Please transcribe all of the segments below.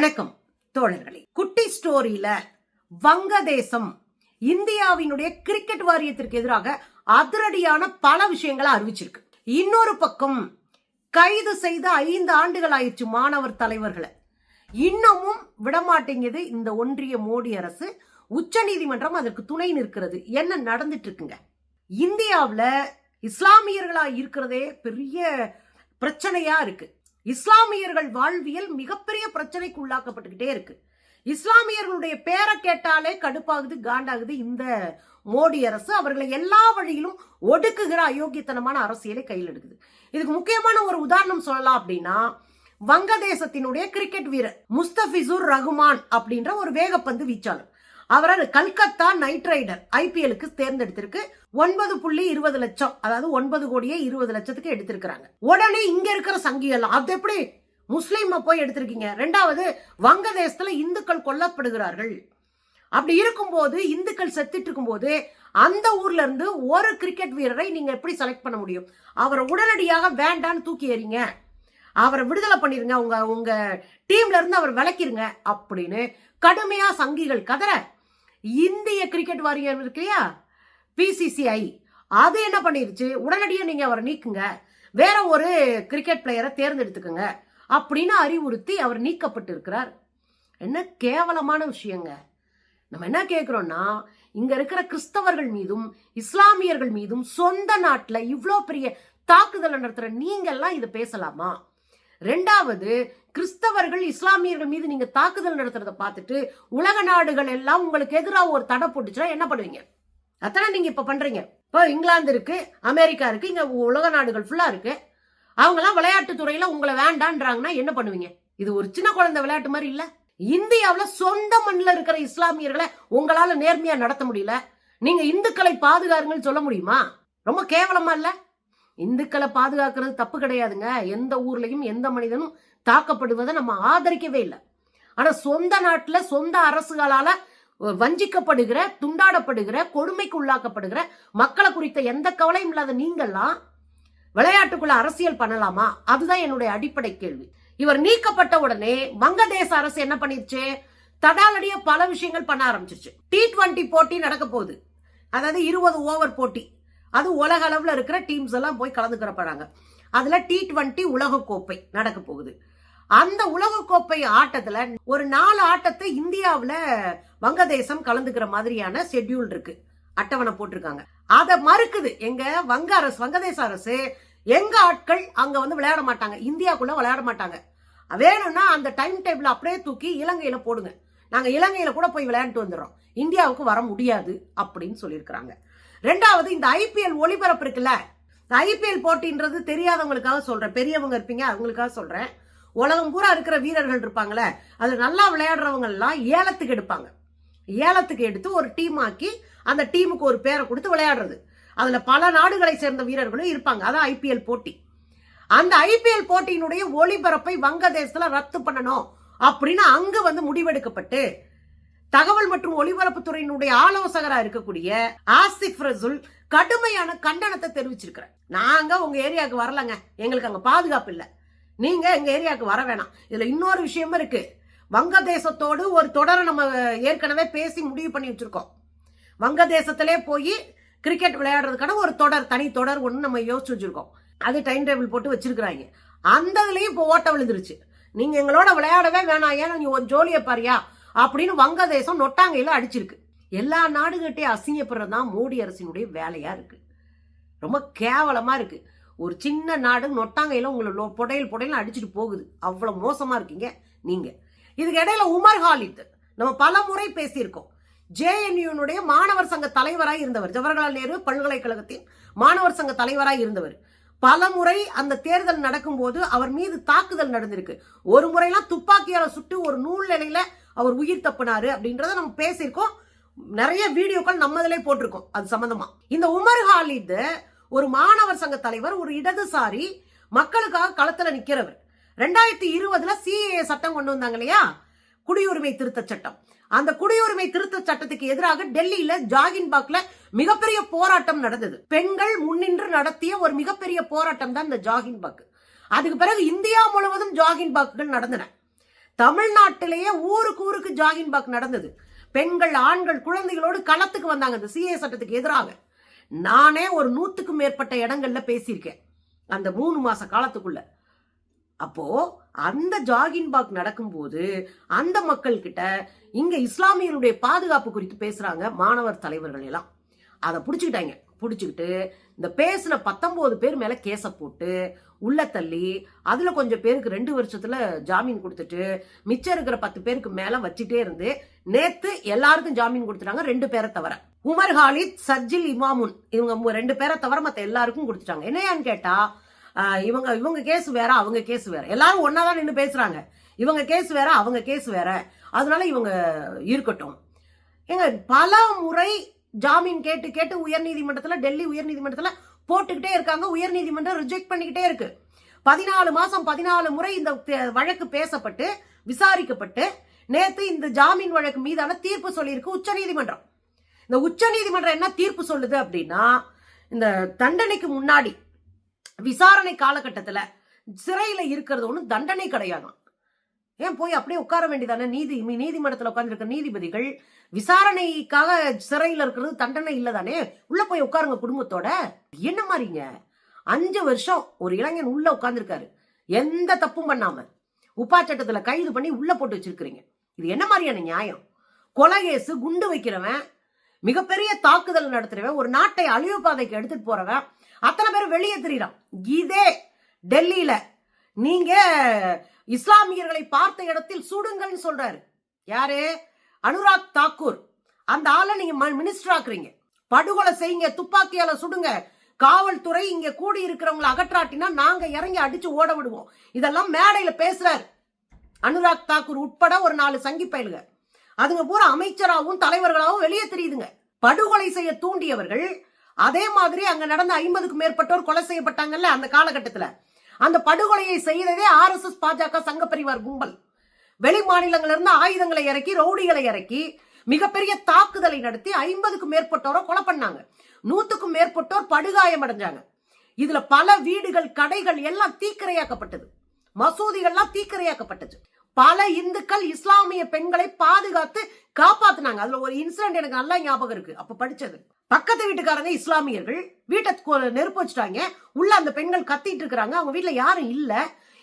வணக்கம் தோழர்களே. குட்டி ஸ்டோரியில வங்கதேசம் இந்தியாவினுடைய கிரிக்கெட் வாரியத்திற்கு எதிராக அதிரடியான பல விஷயங்களை அறிவிச்சிருக்கு. இன்னொரு பக்கம் கைது செய்த 5 ஆண்டுகள் ஆயிடுச்சு மாணவர் தலைவர்களை. இன்னமும் விடமாட்டேங்குது இந்த ஒன்றிய மோடி அரசு. உச்ச நீதிமன்றம் அதற்கு துணை நிற்கிறது. என்ன நடந்துட்டு இருக்குங்க? இந்தியாவில் இஸ்லாமியர்களா இருக்கிறதே பெரிய பிரச்சனையா இருக்கு. இஸ்லாமியர்கள் வாழ்வியல் மிகப்பெரிய பிரச்சனைக்கு உள்ளாக்கப்பட்டுக்கிட்டே இருக்கு. இஸ்லாமியர்களுடைய பேரை கேட்டாலே கடுப்பாகுது, காண்டாகுது இந்த மோடி அரசு. அவர்களை எல்லா வழியிலும் ஒடுக்குகிற அயோக்கியத்தனமான அரசியலை கையில் எடுக்குது. இதுக்கு முக்கியமான ஒரு உதாரணம் சொல்லலாம் அப்படின்னா, வங்கதேசத்தினுடைய கிரிக்கெட் வீரர் முஸ்தபிசுர் ரஹ்மான் அப்படின்ற ஒரு வேகப்பந்து வீச்சாளர். அவரை கல்கத்தா நைட் ரைடர் IPLக்கு தேர்ந்தெடுத்திருக்கு. 9.20 லட்சம், அதாவது 9 கோடியே 20 லட்சத்துக்கு எடுத்திருக்கிறாங்க. உடனே இங்க இருக்கிற சங்கிகள், அது எப்படி முஸ்லீம் போய் எடுத்திருக்கீங்க? ரெண்டாவது, வங்கதேசத்துல இந்துக்கள் கொல்லப்படுகிறார்கள். அப்படி இருக்கும்போது, இந்துக்கள் செத்துட்டு இருக்கும்போது அந்த ஊர்ல இருந்து ஒரு கிரிக்கெட் வீரரை நீங்க எப்படி செலக்ட் பண்ண முடியும்? அவரை உடனடியாக வேண்டான்னு தூக்கி எறிங்க, அவரை விடுதலை பண்ணிருங்க, உங்க டீம்ல இருந்து அவர் விலக்கிருங்க அப்படின்னு கடுமையா சங்கிகள் கதற, இந்திய கிரிக்கெட் வாரியம் இருக்கு இல்லையா, PCCI, அது என்ன பண்ணிருச்சு, உடனடியாக நீங்க அவரை நீக்குங்க, வேற ஒரு கிரிக்கெட் பிளேயரை தேர்ந்தெடுத்துக்குங்க அப்படின்னு அறிவுறுத்தி அவர் நீக்கப்பட்டு இருக்கிறார். என்ன கேவலமான விஷயங்க. நம்ம என்ன கேட்கிறோம்னா, இங்க இருக்கிற கிறிஸ்தவர்கள் மீதும் இஸ்லாமியர்கள் மீதும் சொந்த நாட்டுல இவ்வளோ பெரிய தாக்குதல் நடத்துற நீங்கெல்லாம் இதை பேசலாமா? ரெண்டாவது, கிறிஸ்தவர்கள் இஸ்லாமியர்கள் மீது நீங்க தாக்குதல் நடத்துறத பார்த்துட்டு உலக நாடுகள் எல்லாம் உங்களுக்கு எதிராக ஒரு தடை போட்டுச்சுன்னா என்ன பண்ணுவீங்க? அத்தனை நீங்க இப்ப பண்றீங்க. இப்போ இங்கிலாந்து இருக்கு, அமெரிக்கா இருக்கு, இங்க உலக நாடுகள் ஃபுல்லா இருக்கு. அவங்க எல்லாம் விளையாட்டு துறையில உங்களை வேண்டான்றாங்கன்னா என்ன பண்ணுவீங்க? இது ஒரு சின்ன குழந்தை விளையாட்டு மாதிரி இல்ல. இந்தியாவில சொந்த மண்ணில் இருக்கிற இஸ்லாமியர்களை உங்களால நேர்மையா நடத்த முடியல. நீங்க இந்துக்களை பாதுகாருங்கன்னு சொல்ல முடியுமா? ரொம்ப கேவலமா இல்ல? இந்துக்களை பாதுகாக்கிறது தப்பு கிடையாதுங்க. எந்த ஊர்லயும் எந்த மனிதனும் தாக்கப்படுவதை நம்ம ஆதரிக்கவே இல்லை. ஆனா சொந்த நாட்டுல சொந்த அரசுகளால வஞ்சிக்கப்படுகிற, துண்டாடப்படுகிற, கொடுமைக்கு உள்ளாக்கப்படுகிற மக்களை குறித்த எந்த கவலையும் இல்லாத நீங்கெல்லாம் விளையாட்டுக்குள்ள அரசியல் பண்ணலாமா? அதுதான் என்னுடைய அடிப்படை கேள்வி. இவர் நீக்கப்பட்ட உடனே வங்கதேச அரசு என்ன பண்ணிருச்சு? தடாலடிய பல விஷயங்கள் பண்ண ஆரம்பிச்சிருச்சு. T20 போட்டி நடக்க போகுது, அதாவது 20 ஓவர் போட்டி. அது உலக அளவுல இருக்கிற டீம்ஸ் எல்லாம் போய் கலந்துக்கிறப்படாங்க. அதுல T20 உலக கோப்பை நடக்க போகுது. அந்த உலக கோப்பை ஆட்டத்துல ஒரு 4 ஆட்டத்தை இந்தியாவில வங்கதேசம் கலந்துக்கிற மாதிரியான ஷெட்யூல் இருக்கு, அட்டவணை போட்டிருக்காங்க. அதை மறுக்குது எங்க வங்கதேச அரசு. எங்க ஆட்கள் அங்க வந்து விளையாட மாட்டாங்க, இந்தியாவுக்குள்ள விளையாட மாட்டாங்க. வேணும்னா அந்த டைம் டேபிள் அப்படியே தூக்கி இலங்கையில போடுங்க, நாங்க இலங்கையில கூட போய் விளையாண்டு வந்துடுறோம், இந்தியாவுக்கு வர முடியாது அப்படின்னு சொல்லியிருக்கிறாங்க. ரெண்டாவது, இந்த IPL ஒளிபரப்பு இருக்குல்ல, IPL போட்டின்றது தெரியாதவங்களுக்காக சொல்றேன், பெரியவங்க இருப்பீங்க அவங்களுக்காக சொல்றேன். உலகம் பூரா இருக்கிற வீரர்கள் இருப்பாங்களே, அது நல்லா விளையாடுறவங்க எல்லாம் ஏலத்துக்கு எடுப்பாங்க. ஏலத்துக்கு எடுத்து ஒரு டீம் ஆக்கி அந்த டீமுக்கு ஒரு பேரை கொடுத்து விளையாடுறது. அதுல பல நாடுகளை சேர்ந்த வீரர்களும் இருப்பாங்க. அதான் IPL போட்டி. அந்த IPL போட்டியினுடைய ஒளிபரப்பை வங்கதேசத்துல ரத்து பண்ணணும் அப்படின்னு அங்க வந்து முடிவெடுக்கப்பட்டு தகவல் மற்றும் ஒலிபரப்பு துறையினுடைய ஆலோசகரா இருக்கக்கூடிய ஆசிப் ரசூல் கடுமையான கண்டனத்தை தெரிவிச்சிருக்கிறேன். நாங்க உங்க ஏரியாவுக்கு வரலங்க, எங்களுக்கு அங்க பாதுகாப்பு இல்ல, நீங்க எங்க ஏரியாவுக்கு வர வேணாம். இதுல இன்னொரு விஷயமும் இருக்கு. வங்கதேசத்தோடு ஒரு தொடரை நம்ம ஏற்கனவே பேசி முடிவு பண்ணி வச்சிருக்கோம். வங்கதேசத்திலே போய் கிரிக்கெட் விளையாடுறதுக்கான ஒரு தொடர், தனி தொடர் ஒன்று நம்ம யோசிச்சு வச்சிருக்கோம். அது டைம் டேபிள் போட்டு வச்சிருக்கிறாங்க. அந்த இதுலயும் இப்போ ஓட்ட விழுந்துருச்சு. நீங்க எங்களோட விளையாடவே வேணாம், ஏன்னா நீ ஒரு ஜோலியை பாரியா அப்படின்னு வங்கதேசம் நொட்டாங்கையில அடிச்சிருக்கு. எல்லா நாடுகிட்டையும் அசிங்கப்படுறதுதான் மோடி அரசினுடைய வேலையா இருக்கு. ரொம்ப கேவலமா இருக்கு. ஒரு சின்ன நாடு நொட்டாங்கையில உங்களை புடையல் அடிச்சுட்டு போகுது. அவ்வளவு மோசமா இருக்கீங்க நீங்க. இதுக்கு இடையில உமர் ஹாலித் நம்ம பல முறை பேசியிருக்கோம். JNU மாணவர் சங்க தலைவராக இருந்தவர், ஜவஹர்லால் நேரு பல்கலைக்கழகத்தின் மாணவர் சங்க தலைவராக இருந்தவர். பல முறை அந்த தேர்தல் நடக்கும் போது அவர் மீது தாக்குதல் நடந்திருக்கு. ஒரு முறையெல்லாம் துப்பாக்கியால சுட்டு ஒரு நூல் நிலையில அவர் உயிர் தப்பினாரு அப்படின்றத நம்ம பேசியிருக்கோம். நிறைய வீடியோக்கள் நம்ம இதிலே போட்டிருக்கோம் அது சம்பந்தமா. இந்த உமர் ஹாலித் ஒரு மாணவர் சங்க தலைவர், ஒரு இடதுசாரி, மக்களுக்காக களத்துல நிக்கிறவர். 2020 CAA சட்டம் கொண்டு வந்தாங்க இல்லையா, குடியுரிமை திருத்த சட்டம். அந்த குடியுரிமை திருத்த சட்டத்துக்கு எதிராக டெல்லியில ஜாகின்பாக்ல மிகப்பெரிய போராட்டம் நடந்தது. பெண்கள் முன்னின்று நடத்திய ஒரு மிகப்பெரிய போராட்டம் தான் இந்த ஜாகின்பாக். அதுக்கு பிறகு இந்தியா முழுவதும் ஜாகின்பாக்குகள் நடந்தன. தமிழ்நாட்டிலேயே ஊருக்கு ஊருக்கு ஜாகின் பாக் நடந்தது. பெண்கள், ஆண்கள், குழந்தைகளோடு களத்துக்கு வந்தாங்க இந்த சிஏ சட்டத்துக்கு எதிராக. நானே ஒரு 100க்கும் மேற்பட்ட இடங்கள்ல பேசியிருக்கேன் அந்த 3 மாச காலத்துக்குள்ள. அப்போ அந்த ஜாகின் பாக் நடக்கும்போது அந்த மக்கள் கிட்ட இங்க இஸ்லாமியர்களுடைய பாதுகாப்பு குறித்து பேசுறாங்க மாணவர் தலைவர்கள் எல்லாம். அதை புடிச்சுக்கிட்டாங்க. புடிச்சுக்கிட்டு இந்த பேசின 19 பேர் மேல கேச போட்டு உள்ள தள்ளி, அதுல கொஞ்சம் பேருக்கு 2 வருஷத்துல ஜாமீன் கொடுத்துட்டு மிச்சம் இருக்கிற 10 பேருக்கு மேல வச்சுட்டே இருந்து நேத்து எல்லாருக்கும் ஜாமீன் கொடுத்துட்டாங்க, 2 பேரை தவிர. உமர் ஹாலித், சர்ஜில் இமாமுன், இவங்க 2 பேரை தவிர மத்த எல்லாருக்கும் கொடுத்துட்டாங்க. என்னையான்னு கேட்டா, இவங்க கேஸ் வேற, அவங்க கேஸ் வேற. எல்லாரும் ஒன்னாதான் நின்று பேசுறாங்க. இவங்க கேஸ் வேற, அவங்க கேஸ் வேற. அதனால இவங்க இருக்கட்டும். எங்க பல முறை ஜாமீன் கேட்டு கேட்டு உயர்நீதிமன்றத்துல, டெல்லி உயர்நீதிமன்றத்துல போட்டுக்கிட்டே இருக்காங்க. உயர்நீதிமன்றம் ரிஜெக்ட் பண்ணிக்கிட்டே இருக்கு. 14 மாசம் 14 முறை இந்த வழக்கு பேசப்பட்டு விசாரிக்கப்பட்டு நேத்து இந்த ஜாமீன் வழக்கு மீதான தீர்ப்பு சொல்லியிருக்கு உச்சநீதிமன்றம். இந்த உச்சநீதிமன்றம் என்ன தீர்ப்பு சொல்லுது அப்படின்னா, இந்த தண்டனைக்கு முன்னாடி விசாரணை காலகட்டத்துல சிறையில இருக்கிறது ஒன்றும் தண்டனை கிடையாது. ஏன் போய் அப்படியே உட்கார வேண்டியதானே? நீதிமன்றத்தில் உட்கார்ந்துருக்க நீதிபதிகள் விசாரணைக்காக சிறையில் இருக்கிறது தண்டனை இல்லதானே? உள்ள போய் உட்காருங்க குடும்பத்தோட. என்ன மாதிரிங்க 5 வருஷம் ஒரு இளைஞன் உள்ள உட்கார்ந்துருக்காரு, எந்த தப்பும் பண்ணாம. உப்பா சட்டத்துல கைது பண்ணி உள்ள போட்டு வச்சிருக்கிறீங்க. இது என்ன மாதிரியான நியாயம்? கொலை கேசு, குண்டு வைக்கிறவன், மிகப்பெரிய தாக்குதல் நடத்துறவன், ஒரு நாட்டை அழிவு பாதைக்கு எடுத்துட்டு போறவன், அத்தனை பேர் வெளியே தெரியுறான். இதே டெல்லியில நீங்க இஸ்லாமியர்களை பார்த்த இடத்தில் சுடுங்கள் சொல்றாரு. யாரு? அனுராக் தாக்கூர். அந்த ஆளை நீங்க மினிஸ்டர் ஆக்குறீங்க. படுகொலை செய்யுங்க, துப்பாக்கியால சுடுங்க, காவல்துறை இங்க கூடி இருக்கிறவங்களை அகற்றாட்டினா நாங்க இறங்கி அடிச்சு ஓட விடுவோம். இதெல்லாம் மேடையில பேசுறாரு அனுராக் தாக்கூர் உட்பட ஒரு 4 சங்கி பயலுக. அதுங்க பூரா அமைச்சராகவும் தலைவர்களாகவும் வெளியே தெரியுதுங்க. படுகொலை செய்ய தூண்டியவர்கள். அதே மாதிரி அங்க நடந்த 50க்கும் மேற்பட்டோர் கொலை செய்யப்பட்டாங்கல்ல அந்த காலகட்டத்துல. அந்த படுகொலையை செய்ததே RSS பாஜக சங்க பரிவார் கும்பல். வெளி மாநிலங்களில் இருந்து ஆயுதங்களை இறக்கி, ரவுடிகளை இறக்கி மிகப்பெரிய தாக்குதலை நடத்தி 50க்கும் மேற்பட்டோரை கொலை பண்ணாங்க. 100க்கும் மேற்பட்டோர் படுகாயம் அடைஞ்சாங்க. இதுல பல வீடுகள், கடைகள் எல்லாம் தீக்கிரையாக்கப்பட்டது. மசூதிகள்லாம் தீக்கிரையாக்கப்பட்டது. பல இந்துக்கள் இஸ்லாமிய பெண்களை பாதுகாத்து காப்பாத்தினாங்க. அதுல ஒரு இன்சிடென்ட் எனக்கு நல்லா ஞாபகம் இருக்கு. அப்ப படிச்சது. பக்கத்து வீட்டுக்காரங்க இஸ்லாமியர்கள் வீட்டை நெருப்பு வச்சுட்டாங்க. உள்ள அந்த பெண்கள் கத்திட்டு இருக்கிறாங்க. அவங்க வீட்டுல யாரும் இல்ல.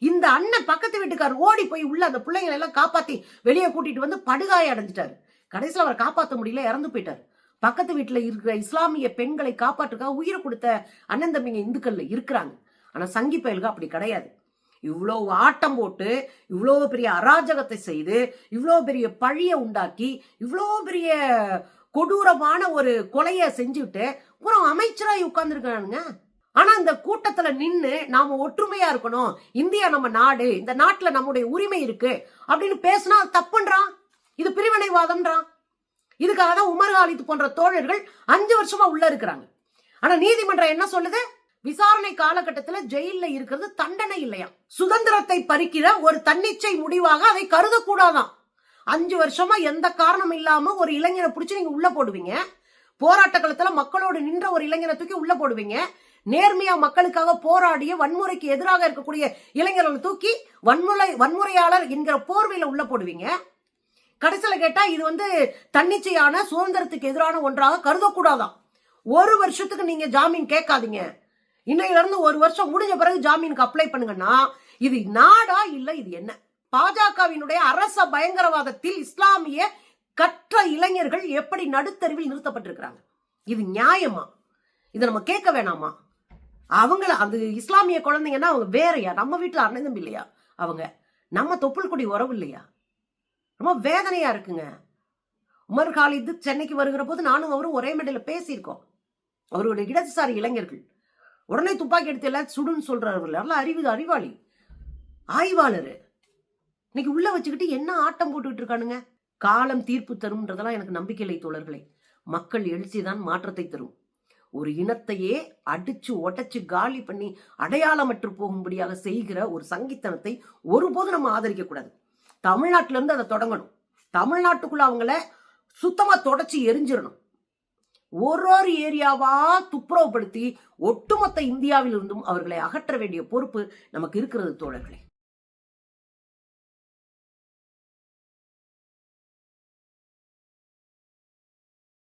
இந்த அண்ணன் பக்கத்து வீட்டுக்காரர் ஓடி போய் உள்ள அந்த பிள்ளைங்களை எல்லாம் காப்பாத்தி வெளியே கூட்டிட்டு வந்து படுகாய அடைஞ்சிட்டாரு. கடைசியில் அவர் காப்பாற்ற முடியல, இறந்து போயிட்டாரு. பக்கத்து வீட்டுல இருக்கிற இஸ்லாமிய பெண்களை காப்பாற்றுக்காக உயிரை கொடுத்த அண்ணன் தம்பிங்க இந்துக்கள்ல இருக்கிறாங்க. ஆனா சங்கி பயல்க அப்படி கிடையாது. இவ்வளவு ஆட்டம் போட்டு, இவ்வளவு பெரிய அராஜகத்தை செய்து, இவ்வளவு பெரிய பழிய உண்டாக்கி, இவ்வளவு பெரிய கொடூரமான ஒரு கொலையை செஞ்சுட்டு ஒரு அமைச்சராய் உட்கார்ந்துருக்கானுங்க. ஆனா இந்த கூட்டத்துல நின்னு நாம ஒற்றுமையா இருக்கணும், இந்தியா நம்ம நாடு, இந்த நாட்டுல நம்முடைய உரிமை இருக்கு அப்படின்னு பேசினா தப்புன்றான். இது பிரிவினைவாதம்ன்றான். இதுக்காக தான் உமர் ஹாலித் போன்ற தோழர்கள் 5 வருஷமா உள்ள இருக்கிறாங்க. ஆனா நீதிமன்றம் என்ன சொல்லுது? விசாரணை காலகட்டத்துல ஜெயில இருக்கிறது தண்டனை இல்லையா, சுதந்திரத்தை பறிக்கிற ஒரு தன்னிச்சை முடிவாக அதை கருதக்கூடாதான். 5 வருஷமா எந்த காரணம் இல்லாம ஒரு இளைஞரை பிடிச்சி நீங்க உள்ள போடுவீங்க. போராட்ட காலத்துல மக்களோடு நின்ற ஒரு இளைஞரை தூக்கி உள்ள போடுவீங்க. நேர்மையா மக்களுக்காக போராடிய, வன்முறைக்கு எதிராக இருக்கக்கூடிய இளைஞர்களை தூக்கி வன்முறையாளர் என்கிற போர்வையில உள்ள போடுவீங்க. கடைசியில கேட்டா இது தன்னிச்சையான சுதந்திரத்துக்கு எதிரான ஒன்றாக கருதக்கூடாதான். 1 வருஷத்துக்கு நீங்க ஜாமீன் கேட்காதீங்க. இன்னையில இருந்து 1 வருஷம் முடிஞ்ச பிறகு ஜாமீனுக்கு அப்ளை பண்ணுங்கன்னா இது நாடா இல்ல இது என்ன? பாஜகவினுடைய அரச பயங்கரவாதத்தில் இஸ்லாமிய கற்ற இளைஞர்கள் எப்படி நடுத்தருவில் நிறுத்தப்பட்டிருக்கிறாங்க? இது நியாயமா? இதை நம்ம கேட்க வேணாமா? அவங்கள அந்த இஸ்லாமிய குழந்தைங்கன்னா அவங்க வேறையா? நம்ம வீட்டுல அண்ணன் தம்பி இல்லையா? அவங்க நம்ம தொப்புள் கொடி உறவு இல்லையா? ரொம்ப வேதனையா இருக்குங்க. உமர் ஹாலித் சென்னைக்கு வருகிற போது நானும் அவரும் ஒரே மேடையில பேசியிருக்கோம். அவருடைய இடதுசாரி இளைஞர்கள் உடனே துப்பாக்கி எடுத்து எல்லாம் சுடுன்னு சொல்றவர்கள் அறிவாளி, ஆய்வாளர். இன்னைக்கு உள்ள வச்சுக்கிட்டு என்ன ஆட்டம் போட்டுக்கிட்டு இருக்கானுங்க. காலம் தீர்ப்பு தரும்ன்றதெல்லாம் எனக்கு நம்பிக்கை இல்லை தோழர்களே. மக்கள் எழுச்சிதான் மாற்றத்தை தரும். ஒரு இனத்தையே அடிச்சு உடைச்சு காலி பண்ணி அடையாளமற்று போகும்படியாக செய்கிற ஒரு சங்கித்தனத்தை ஒருபோதும் நம்ம ஆதரிக்க கூடாது. தமிழ்நாட்டில இருந்து அதை தொடங்கணும். தமிழ்நாட்டுக்குள்ள அவங்கள சுத்தமா தொடச்சி எரிஞ்சிடணும். ஒரு ஏரியாவா துப்புரவுப்படுத்தி ஒட்டுமொத்த இந்தியாவில் இருந்தும் அவர்களை அகற்ற வேண்டிய பொறுப்பு நமக்கு இருக்கிறது தோழர்களே.